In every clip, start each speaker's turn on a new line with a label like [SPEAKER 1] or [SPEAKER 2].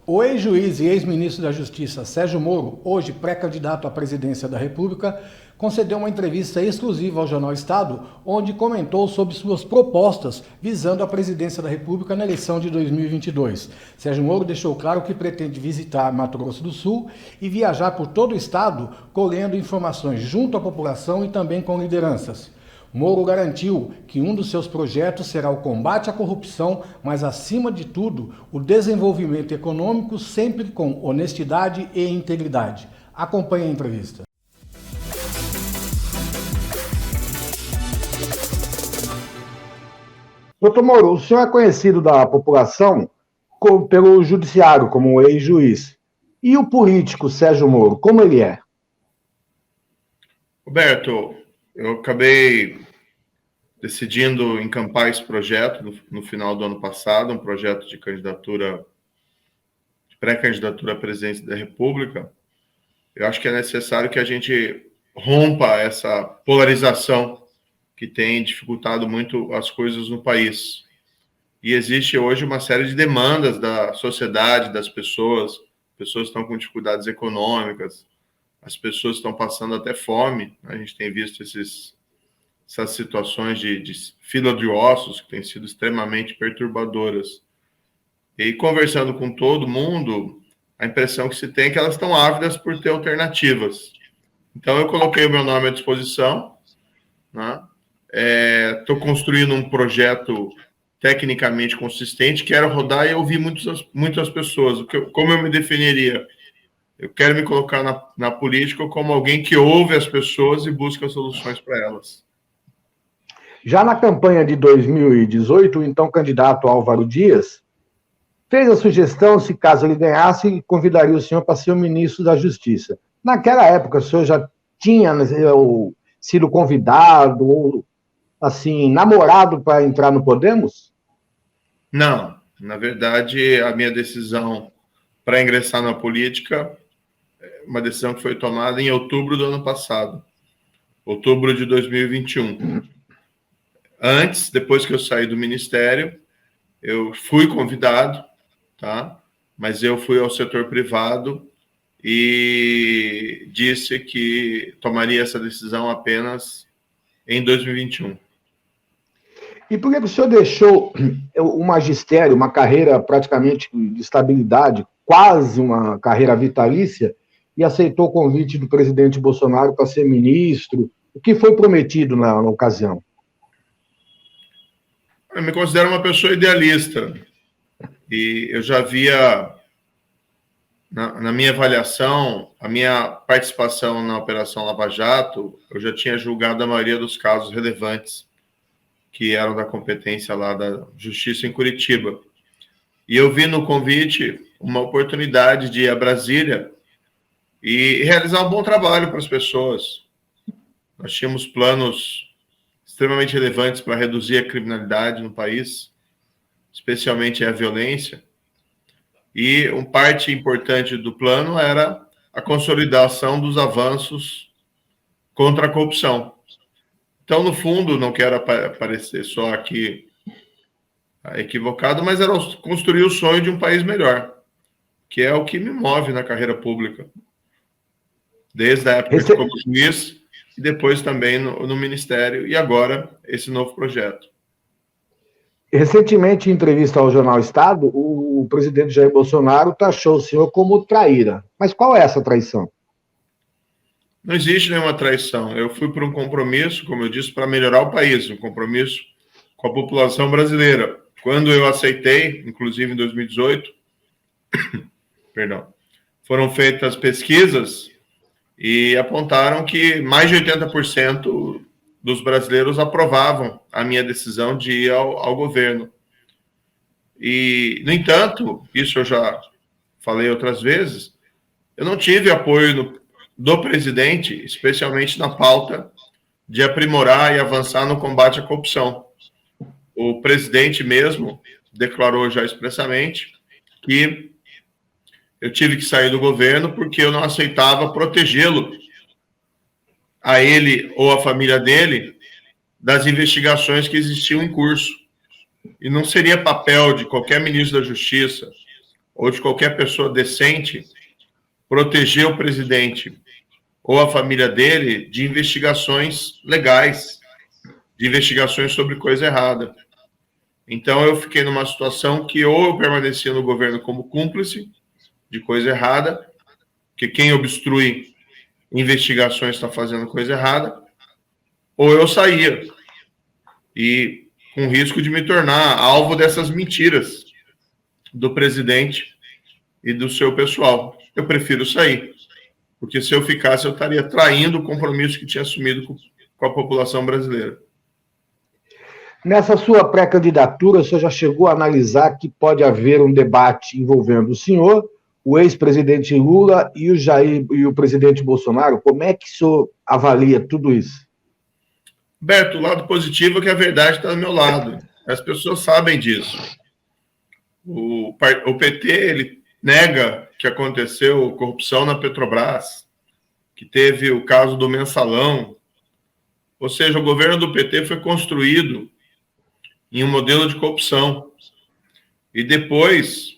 [SPEAKER 1] O ex-juiz e ex-ministro da Justiça Sérgio Moro, hoje pré-candidato à presidência da República, concedeu uma entrevista exclusiva ao jornal Estado, onde comentou sobre suas propostas visando a presidência da República na eleição de 2022. Sérgio Moro deixou claro que pretende visitar Mato Grosso do Sul e viajar por todo o estado, colhendo informações junto à população e também com lideranças. Moro garantiu que um dos seus projetos será o combate à corrupção, mas, acima de tudo, o desenvolvimento econômico, sempre com honestidade e integridade. Acompanhe a entrevista. Doutor Moro, o senhor é conhecido da população pelo judiciário como ex-juiz. E o político Sérgio Moro, como ele é?
[SPEAKER 2] Roberto, eu acabei decidindo encampar esse projeto no final do ano passado, um projeto de candidatura, de pré-candidatura à presidência da República. Eu acho que é necessário que a gente rompa essa polarização que tem dificultado muito as coisas no país. E existe hoje uma série de demandas da sociedade, das pessoas estão com dificuldades econômicas, as pessoas estão passando até fome. A gente tem visto essas situações de fila de ossos que têm sido extremamente perturbadoras. E conversando com todo mundo, a impressão que se tem é que elas estão ávidas por ter alternativas. Então, eu coloquei o meu nome à disposição, né? Estou construindo um projeto tecnicamente consistente, quero rodar e ouvir muitas pessoas. Como eu me definiria? Eu quero me colocar na política como alguém que ouve as pessoas e busca soluções para elas.
[SPEAKER 1] Já na campanha de 2018, o então candidato Álvaro Dias fez a sugestão, se caso ele ganhasse, convidaria o senhor para ser o ministro da Justiça. Naquela época, o senhor já tinha sido convidado ou, assim, namorado para entrar no Podemos?
[SPEAKER 2] Não. Na verdade, a minha decisão para ingressar na política é uma decisão que foi tomada em outubro do ano passado, outubro de 2021. Depois que eu saí do ministério, eu fui convidado, tá? Mas eu fui ao setor privado e disse que tomaria essa decisão apenas em 2021.
[SPEAKER 1] E por que o senhor deixou o magistério, uma carreira praticamente de estabilidade, quase uma carreira vitalícia, e aceitou o convite do presidente Bolsonaro para ser ministro? O que foi prometido na ocasião?
[SPEAKER 2] Eu me considero uma pessoa idealista e eu já via, na minha avaliação, a minha participação na Operação Lava Jato, eu já tinha julgado a maioria dos casos relevantes que eram da competência lá da Justiça em Curitiba. E eu vi no convite uma oportunidade de ir a Brasília e realizar um bom trabalho para as pessoas. Nós tínhamos planos extremamente relevantes para reduzir a criminalidade no país, especialmente a violência. E uma parte importante do plano era a consolidação dos avanços contra a corrupção. Então, no fundo, não quero aparecer só aqui equivocado, mas era construir o sonho de um país melhor, que é o que me move na carreira pública. Desde a época de como juiz, e depois também no Ministério, e agora esse novo projeto.
[SPEAKER 1] Recentemente, em entrevista ao jornal Estado, o presidente Jair Bolsonaro taxou o senhor como traíra. Mas qual é essa traição?
[SPEAKER 2] Não existe nenhuma traição. Eu fui por um compromisso, como eu disse, para melhorar o país, um compromisso com a população brasileira. Quando eu aceitei, inclusive em 2018, foram feitas pesquisas e apontaram que mais de 80% dos brasileiros aprovavam a minha decisão de ir ao governo. E, no entanto, isso eu já falei outras vezes, eu não tive apoio do presidente, especialmente na pauta de aprimorar e avançar no combate à corrupção. O presidente mesmo declarou já expressamente que eu tive que sair do governo porque eu não aceitava protegê-lo, a ele ou a família dele, das investigações que existiam em curso. E não seria papel de qualquer ministro da Justiça ou de qualquer pessoa decente proteger o presidente ou a família dele de investigações legais, de investigações sobre coisa errada. Então, eu fiquei numa situação que ou eu permanecia no governo como cúmplice de coisa errada, que quem obstrui investigações está fazendo coisa errada, ou eu saía, e com risco de me tornar alvo dessas mentiras do presidente e do seu pessoal. Eu prefiro sair, porque se eu ficasse, eu estaria traindo o compromisso que tinha assumido com a população brasileira.
[SPEAKER 3] Nessa sua pré-candidatura, o senhor já chegou a analisar que pode haver um debate envolvendo o senhor, o ex-presidente Lula e o Jair e o presidente Bolsonaro? Como é que o senhor avalia tudo isso?
[SPEAKER 2] Beto, o lado positivo é que a verdade está do meu lado. As pessoas sabem disso. O PT, ele nega que aconteceu corrupção na Petrobras, que teve o caso do mensalão. Ou seja, o governo do PT foi construído em um modelo de corrupção. E depois,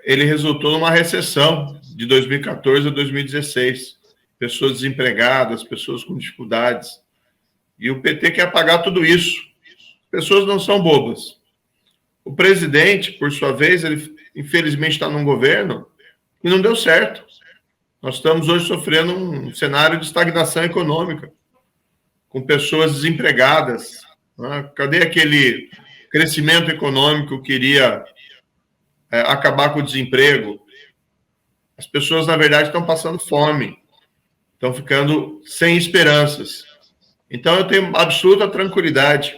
[SPEAKER 2] ele resultou numa recessão de 2014 a 2016. Pessoas desempregadas, pessoas com dificuldades. E o PT quer apagar tudo isso. Pessoas não são bobas. O presidente, por sua vez, ele infelizmente está num governo que não deu certo. Nós estamos hoje sofrendo um cenário de estagnação econômica, com pessoas desempregadas. Né? Cadê aquele crescimento econômico que iria acabar com o desemprego? As pessoas, na verdade, estão passando fome, estão ficando sem esperanças. Então, eu tenho absoluta tranquilidade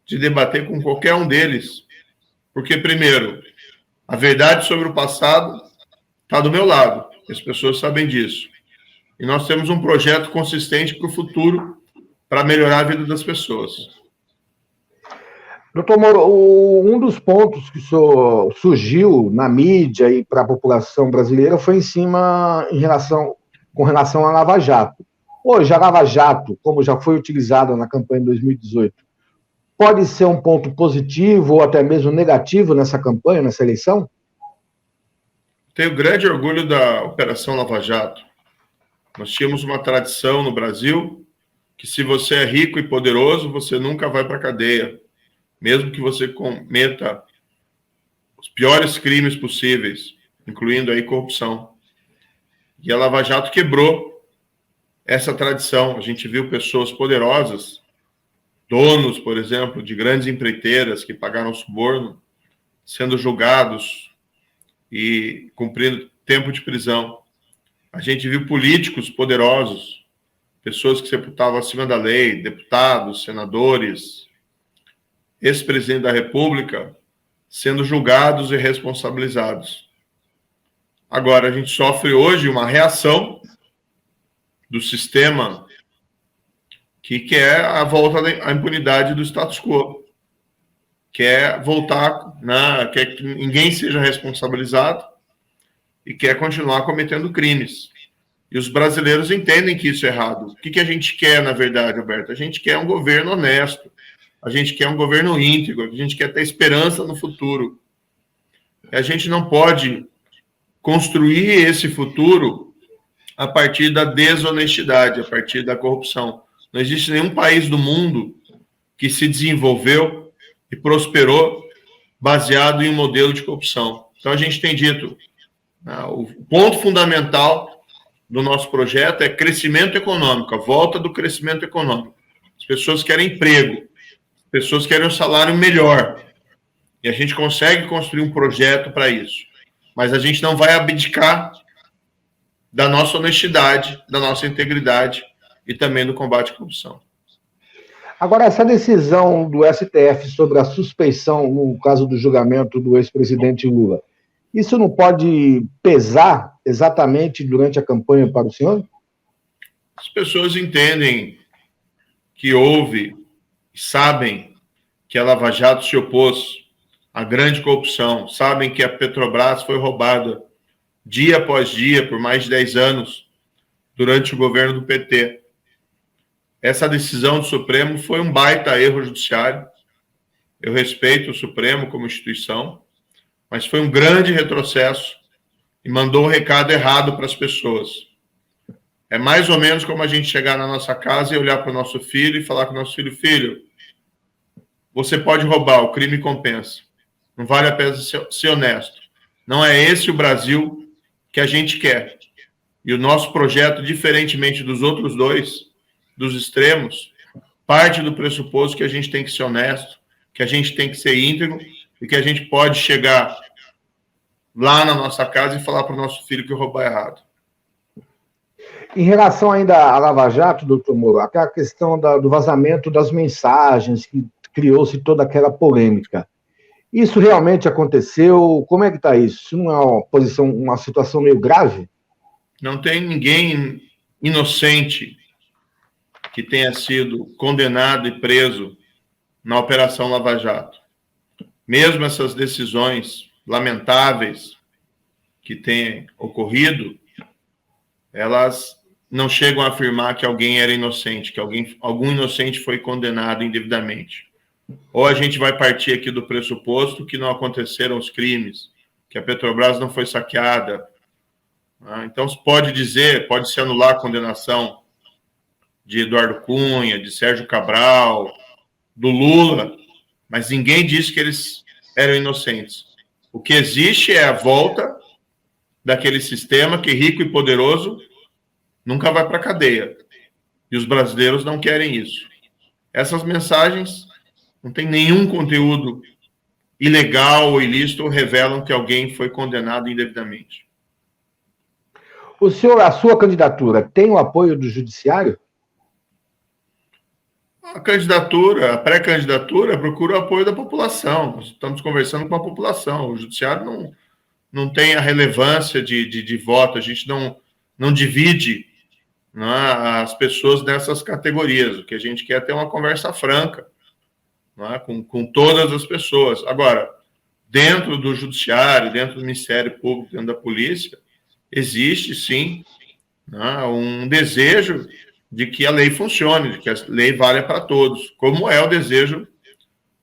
[SPEAKER 2] de debater com qualquer um deles, porque, primeiro, a verdade sobre o passado está do meu lado, as pessoas sabem disso. E nós temos um projeto consistente para o futuro, para melhorar a vida das pessoas.
[SPEAKER 3] Doutor Moro, um dos pontos que o senhor surgiu na mídia e para a população brasileira foi com relação à Lava Jato. Hoje, a Lava Jato, como já foi utilizada na campanha de 2018, pode ser um ponto positivo ou até mesmo negativo nessa campanha, nessa eleição?
[SPEAKER 2] Tenho grande orgulho da Operação Lava Jato. Nós tínhamos uma tradição no Brasil que, se você é rico e poderoso, você nunca vai para a cadeia, mesmo que você cometa os piores crimes possíveis, incluindo aí corrupção. E a Lava Jato quebrou essa tradição. A gente viu pessoas poderosas, donos, por exemplo, de grandes empreiteiras que pagaram suborno, sendo julgados e cumprindo tempo de prisão. A gente viu políticos poderosos, pessoas que se reputavam acima da lei, deputados, senadores, ex-presidente da República, sendo julgados e responsabilizados. Agora, a gente sofre hoje uma reação do sistema que quer a volta à impunidade do status quo, quer voltar, quer que ninguém seja responsabilizado e quer continuar cometendo crimes. E os brasileiros entendem que isso é errado. O que a gente quer, na verdade, Alberto? A gente quer um governo honesto, a gente quer um governo íntegro, a gente quer ter esperança no futuro. E a gente não pode construir esse futuro a partir da desonestidade, a partir da corrupção. Não existe nenhum país do mundo que se desenvolveu e prosperou baseado em um modelo de corrupção. Então, a gente tem dito, o ponto fundamental do nosso projeto é crescimento econômico, a volta do crescimento econômico. As pessoas querem emprego, as pessoas querem um salário melhor. E a gente consegue construir um projeto para isso. Mas a gente não vai abdicar da nossa honestidade, da nossa integridade e também do combate à corrupção.
[SPEAKER 3] Agora, essa decisão do STF sobre a suspeição, no caso do julgamento do ex-presidente Lula, isso não pode pesar exatamente durante a campanha para o senhor?
[SPEAKER 2] As pessoas entendem que houve, sabem que a Lava Jato se opôs à grande corrupção, sabem que a Petrobras foi roubada dia após dia por mais de 10 anos durante o governo do PT. Essa decisão do Supremo foi um baita erro judiciário. Eu respeito o Supremo como instituição, mas foi um grande retrocesso e mandou um recado errado para as pessoas. É mais ou menos como a gente chegar na nossa casa e olhar para o nosso filho e falar com o nosso filho: filho, você pode roubar, o crime compensa. Não vale a pena ser honesto. Não é esse o Brasil que a gente quer. E o nosso projeto, diferentemente dos outros dois, dos extremos, parte do pressuposto que a gente tem que ser honesto, que a gente tem que ser íntegro e que a gente pode chegar lá na nossa casa e falar para o nosso filho que roubar é errado.
[SPEAKER 3] Em relação ainda à Lava Jato, doutor Moro, aquela questão do vazamento das mensagens, que criou-se toda aquela polêmica. Isso realmente aconteceu? Como é que está isso? Isso não é uma situação meio grave?
[SPEAKER 2] Não tem ninguém inocente que tenha sido condenado e preso na Operação Lava Jato. Mesmo essas decisões lamentáveis que têm ocorrido, elas não chegam a afirmar que alguém era inocente, que algum inocente foi condenado indevidamente. Ou a gente vai partir aqui do pressuposto que não aconteceram os crimes, que a Petrobras não foi saqueada. Então, pode se anular a condenação de Eduardo Cunha, de Sérgio Cabral, do Lula, mas ninguém disse que eles eram inocentes. O que existe é a volta daquele sistema que rico e poderoso nunca vai para a cadeia. E os brasileiros não querem isso. Essas mensagens não têm nenhum conteúdo ilegal ou ilícito ou revelam que alguém foi condenado indevidamente.
[SPEAKER 3] A sua candidatura tem o apoio do Judiciário?
[SPEAKER 2] A pré-candidatura procura o apoio da população. Nós estamos conversando com a população. O Judiciário não tem a relevância de voto. A gente não divide, as pessoas nessas categorias. O que a gente quer é ter uma conversa franca, com todas as pessoas. Agora, dentro do Judiciário, dentro do Ministério Público, dentro da Polícia, existe, sim, um desejo de que a lei funcione, de que a lei valha para todos, como é o desejo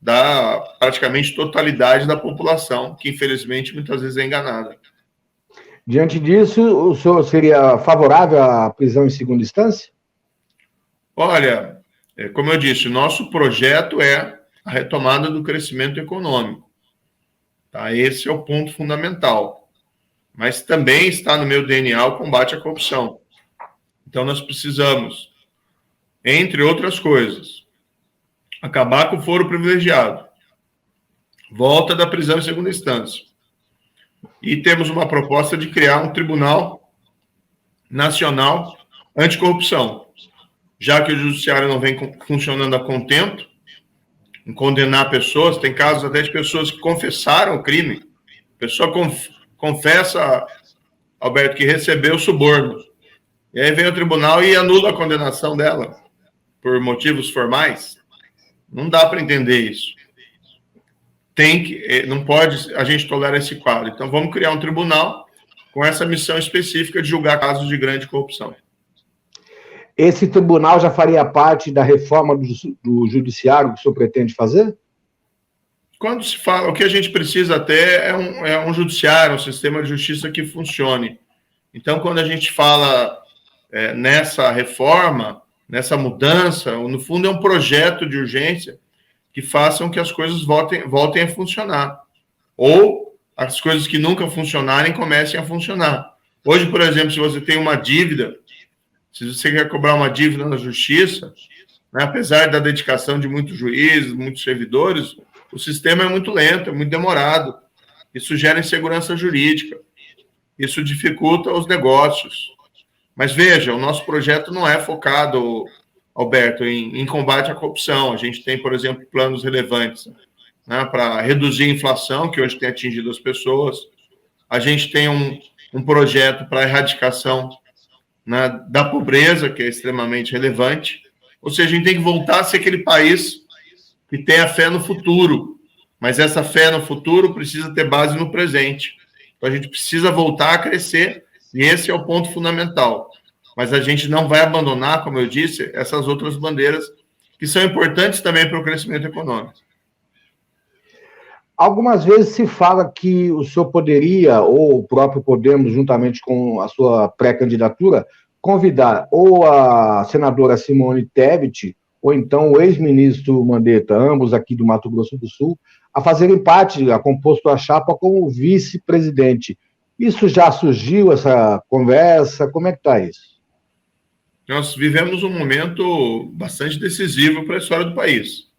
[SPEAKER 2] da praticamente totalidade da população, que infelizmente muitas vezes é enganada.
[SPEAKER 3] Diante disso, o senhor seria favorável à prisão em segunda instância?
[SPEAKER 2] Olha, como eu disse, o nosso projeto é a retomada do crescimento econômico. Tá? Esse é o ponto fundamental. Mas também está no meu DNA o combate à corrupção. Então, nós precisamos, entre outras coisas, acabar com o foro privilegiado, volta da prisão em segunda instância. E temos uma proposta de criar um Tribunal Nacional Anticorrupção, já que o Judiciário não vem funcionando a contento, em condenar pessoas. Tem casos até de pessoas que confessaram o crime. A pessoa confessa, Alberto, que recebeu suborno. E aí vem o tribunal e anula a condenação dela por motivos formais. Não dá para entender isso. Não pode, a gente tolerar esse quadro. Então, vamos criar um tribunal com essa missão específica de julgar casos de grande corrupção.
[SPEAKER 3] Esse tribunal já faria parte da reforma do Judiciário que o senhor pretende fazer?
[SPEAKER 2] Quando se fala, o que a gente precisa até é um judiciário, um sistema de justiça que funcione. Então, quando a gente fala nessa reforma, nessa mudança, no fundo é um projeto de urgência que façam que as coisas voltem a funcionar. Ou as coisas que nunca funcionarem comecem a funcionar. Hoje, por exemplo, se você tem uma dívida, se você quer cobrar uma dívida na justiça, apesar da dedicação de muitos juízes, muitos servidores, o sistema é muito lento, é muito demorado. Isso gera insegurança jurídica. Isso dificulta os negócios. Mas veja, o nosso projeto não é focado, Alberto, em combate à corrupção. A gente tem, por exemplo, planos relevantes para reduzir a inflação, que hoje tem atingido as pessoas. A gente tem um projeto para a erradicação da pobreza, que é extremamente relevante. Ou seja, a gente tem que voltar a ser aquele país que tem a fé no futuro. Mas essa fé no futuro precisa ter base no presente. Então, a gente precisa voltar a crescer, e esse é o ponto fundamental. Mas a gente não vai abandonar, como eu disse, essas outras bandeiras que são importantes também para o crescimento econômico.
[SPEAKER 3] Algumas vezes se fala que o senhor poderia, ou o próprio Podemos, juntamente com a sua pré-candidatura, convidar ou a senadora Simone Tebet, ou então o ex-ministro Mandetta, ambos aqui do Mato Grosso do Sul, a fazerem parte, a composto a chapa como vice-presidente. Isso já surgiu, essa conversa? Como é que está isso?
[SPEAKER 2] Nós vivemos um momento bastante decisivo para a história do país.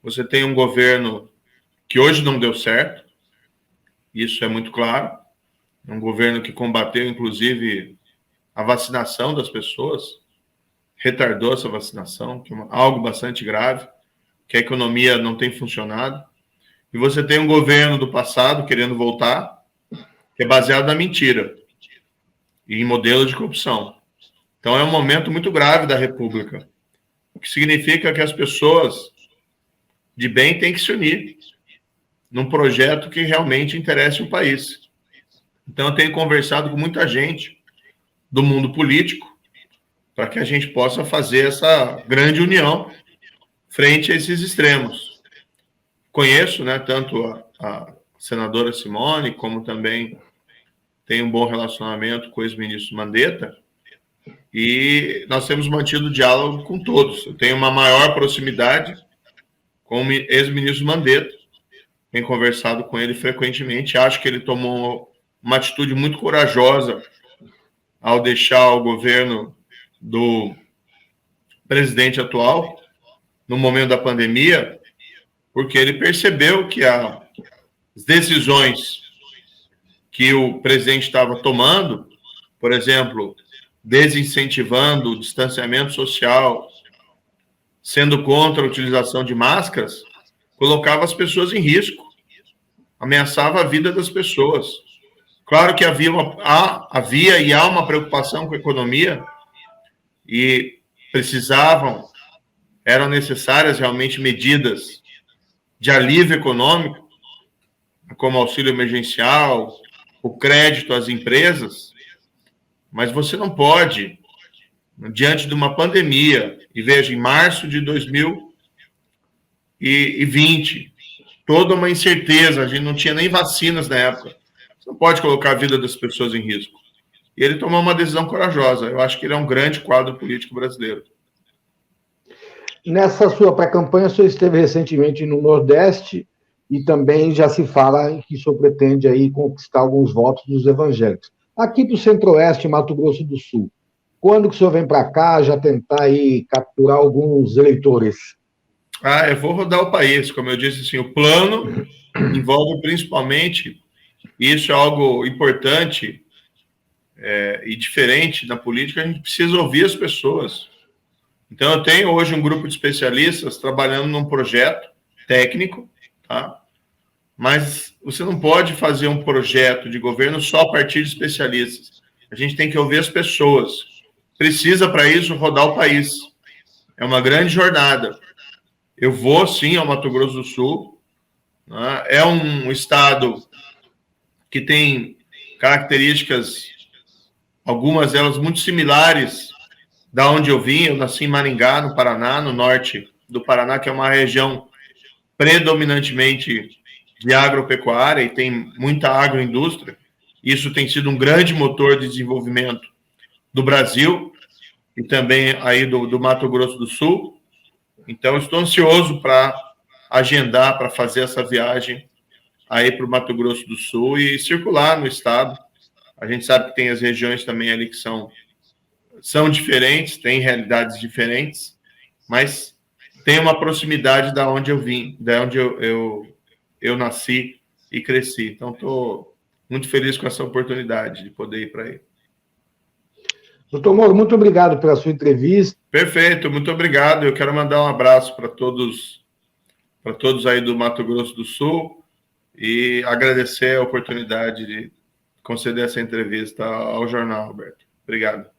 [SPEAKER 2] Você tem um governo que hoje não deu certo, isso é muito claro. É um governo que combateu, inclusive, a vacinação das pessoas, retardou essa vacinação, que é algo bastante grave, que a economia não tem funcionado. E você tem um governo do passado querendo voltar, que é baseado na mentira e em modelo de corrupção. Então, é um momento muito grave da República, o que significa que as pessoas de bem têm que se unir num projeto que realmente interesse o país. Então, eu tenho conversado com muita gente do mundo político para que a gente possa fazer essa grande união frente a esses extremos. Conheço, né, tanto a senadora Simone, como também tenho um bom relacionamento com o ex-ministro Mandetta, e nós temos mantido diálogo com todos. Eu tenho uma maior proximidade com o ex-ministro Mandetta, tenho conversado com ele frequentemente, acho que ele tomou uma atitude muito corajosa ao deixar o governo do presidente atual, no momento da pandemia, porque ele percebeu que as decisões que o presidente estava tomando, por exemplo, desincentivando o distanciamento social, sendo contra a utilização de máscaras, colocava as pessoas em risco, ameaçava a vida das pessoas. Claro que havia e há uma preocupação com a economia e eram necessárias realmente medidas de alívio econômico, como auxílio emergencial, o crédito às empresas, mas você não pode, diante de uma pandemia, e veja, em março de 2020, toda uma incerteza, a gente não tinha nem vacinas na época, você não pode colocar a vida das pessoas em risco. E ele tomou uma decisão corajosa. Eu acho que ele é um grande quadro político brasileiro.
[SPEAKER 3] Nessa sua pré-campanha, o senhor esteve recentemente no Nordeste e também já se fala que o senhor pretende aí conquistar alguns votos dos evangélicos. Aqui para o Centro-Oeste, Mato Grosso do Sul, quando que o senhor vem para cá já tentar aí capturar alguns eleitores?
[SPEAKER 2] Eu vou rodar o país. Como eu disse, assim, o plano envolve principalmente, e isso é algo importante e diferente na política, a gente precisa ouvir as pessoas. Então, eu tenho hoje um grupo de especialistas trabalhando num projeto técnico, tá? Mas você não pode fazer um projeto de governo só a partir de especialistas. A gente tem que ouvir as pessoas. Precisa, para isso, rodar o país. É uma grande jornada. Eu vou, sim, ao Mato Grosso do Sul. Né? É um estado que tem características, algumas delas muito similares da onde eu vim. Eu nasci em Maringá, no Paraná, no norte do Paraná, que é uma região predominantemente de agropecuária e tem muita agroindústria. Isso tem sido um grande motor de desenvolvimento do Brasil e também aí do Mato Grosso do Sul. Então, estou ansioso para agendar, para fazer essa viagem aí para o Mato Grosso do Sul e circular no estado. A gente sabe que tem as regiões também ali que são diferentes, têm realidades diferentes, mas tem uma proximidade da onde eu vim, da onde eu nasci e cresci. Então, estou muito feliz com essa oportunidade de poder ir para aí.
[SPEAKER 3] Doutor Moro, muito obrigado pela sua entrevista.
[SPEAKER 2] Perfeito, muito obrigado. Eu quero mandar um abraço para todos aí do Mato Grosso do Sul e agradecer a oportunidade de conceder essa entrevista ao jornal, Alberto. Obrigado.